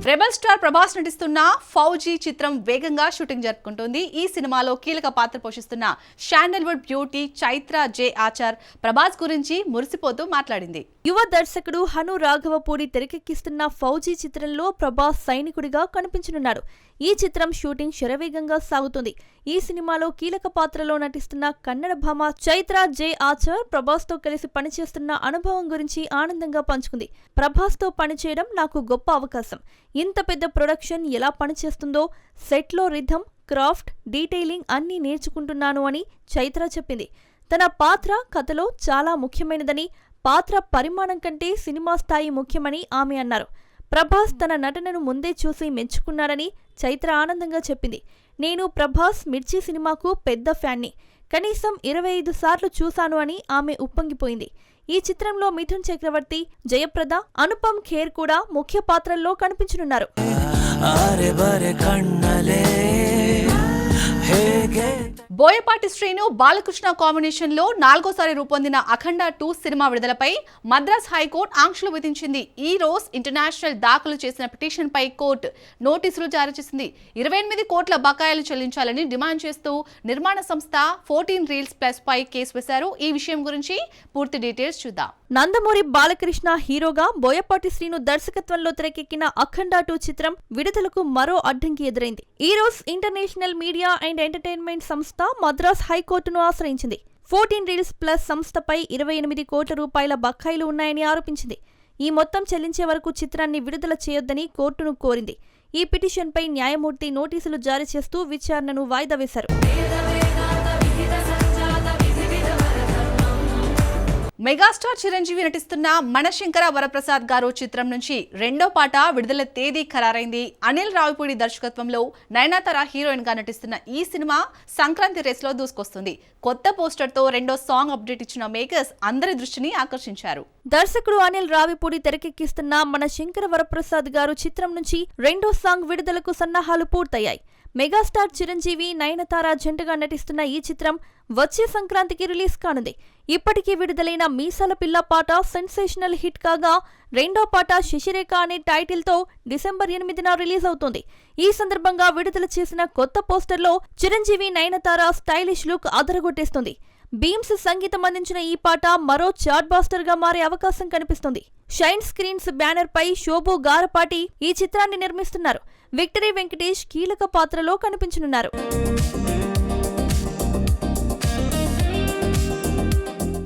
Rebel star Prabhas నటిస్తున్న ఫౌజీ చిత్రం వేగంగా షూటింగ్ జరుపుకుంటోంది. ఈ సినిమాలో కీలక పాత్ర పోషిస్తున్న శాండల్వుడ్ బ్యూటీ చైత్ర జే ఆచార్ ప్రభాస్ గురించి మురిసిపోతూ మాట్లాడింది. యువ దర్శకుడు హను రాఘవపూడి తెరకెక్కిస్తున్న ఫౌజీ చిత్రంలో ప్రభాస్ సైనికుడిగా కనిపించనున్నాడు. ఈ చిత్రం షూటింగ్ శరవేగంగా సాగుతుంది. ఈ సినిమాలో కీలక పాత్రలో నటిస్తున్న కన్నడ భామ చైత్ర జే ఆచార్ ప్రభాస్ తో కలిసి పనిచేస్తున్న అనుభవం గురించి ఆనందంగా పంచుకుంది. ప్రభాస్ తో పనిచేయడం నాకు గొప్ప అవకాశం. ఇంత పెద్ద ప్రొడక్షన్ ఎలా పనిచేస్తుందో, సెట్లో రిథం, క్రాఫ్ట్, డీటెయిలింగ్ అన్నీ నేర్చుకుంటున్నాను అని చైత్ర చెప్పింది. తన పాత్ర కథలో చాలా ముఖ్యమైనదని, పాత్ర పరిమాణం కంటే సినిమా స్థాయి ముఖ్యమని ఆమె అన్నారు. ప్రభాస్ తన నటనను ముందే చూసి మెచ్చుకున్నారని చైత్ర ఆనందంగా చెప్పింది. నేను ప్రభాస్ మిర్చి సినిమాకు పెద్ద ఫ్యాన్ని, కనీసం 25 సార్లు చూశాను అని ఆమె ఉప్పొంగిపోయింది. ఈ చిత్రంలో మిథున్ చక్రవర్తి, జయప్రద, అనుపమ్ ఖేర్ కూడా ముఖ్య పాత్రల్లో కనిపించనున్నారు. బోయపాటి శ్రీను బాలకృష్ణ కాంబినేషన్ లో 4వసారి రూపొందిన అఖండ 2 సినిమా విడుదలపై మద్రాస్ హైకోర్టు ఆంక్షలు విధించింది. ఈ రోజు ఇంటర్నేషనల్ దాఖలు చేసిన పిటిషన్ పై కోర్టు నోటీసులు జారీ చేసింది. 28 కోట్ల బకాయిలు చెల్లించాలని డిమాండ్ చేస్తూ నిర్మాణ సంస్థ 14 రీల్స్ ప్లస్ పై కేసు వేశారు. ఈ విషయం గురించి పూర్తి డీటెయిల్స్ చూద్దాం. నందమూరి బాలకృష్ణ హీరోగా బోయపాటి శ్రీను దర్శకత్వంలో తెరకెక్కిన అఖండ 2 చిత్రం విడుదలకు మరో అడ్డంకి ఎదురైంది. ఈ రోజు ఇంటర్నేషనల్ మీడియా అండ్ ఎంటర్టైన్మెంట్ సంస్థ మద్రాస్ హైకోర్టును ఆశ్రయించింది. 14 రీల్స్ ప్లస్ సంస్థపై 28 కోట్ల రూపాయల బకాయిలు ఉన్నాయని ఆరోపించింది. ఈ మొత్తం చెల్లించే వరకు చిత్రాన్ని విడుదల చేయొద్దని కోర్టును కోరింది. ఈ పిటిషన్పై న్యాయమూర్తి నోటీసులు జారీ చేస్తూ విచారణను వాయిదా వేశారు. మెగాస్టార్ చిరంజీవి నటిస్తున్న మనశంకర వరప్రసాద్ గారు చిత్రం నుంచి 2వ పాట విడుదల తేదీ ఖరారైంది. అనిల్ రావిపూడి దర్శకత్వంలో నయనతార హీరోయిన్ గా నటిస్తున్న ఈ సినిమా సంక్రాంతి రేస్ లో దూసుకొస్తుంది. కొత్త పోస్టర్ తో 2వ సాంగ్ అప్డేట్ ఇచ్చిన మేకర్స్ అందరి దృష్టిని ఆకర్షించారు. దర్శకుడు అనిల్ రావిపూడి తెరకెక్కిస్తున్న మనశంకర వరప్రసాద్ గారు చిత్రం నుంచి 2వ సాంగ్ విడుదలకు సన్నాహాలు పూర్తయ్యాయి. మెగాస్టార్ చిరంజీవి, నయనతార జంటగా నటిస్తున్న ఈ చిత్రం వచ్చే సంక్రాంతికి రిలీజ్ కానుంది. ఇప్పటికీ విడుదలైన మీసాల పిల్ల పాట సెన్సేషనల్ హిట్ కాగా 2వ పాట శశిరేఖ అనే టైటిల్ తో డిసెంబర్ 8న రిలీజ్ అవుతోంది. ఈ సందర్భంగా విడుదల చేసిన కొత్త పోస్టర్లో చిరంజీవి, నయనతార స్టైలిష్ లుక్ అదరగొట్టేస్తుంది. బీమ్స్ సంగీతం అందించిన ఈ పాట మరో చార్ట్ బాస్టర్ గా మారే అవకాశం కనిపిస్తుంది. షైన్ స్క్రీన్స్ బ్యానర్ పై శోభు గారపాటి ఈ చిత్రాన్ని నిర్మిస్తున్నారు. విక్టరీ వెంకటేష్ కీలక పాత్రలో కనిపించనున్నారు.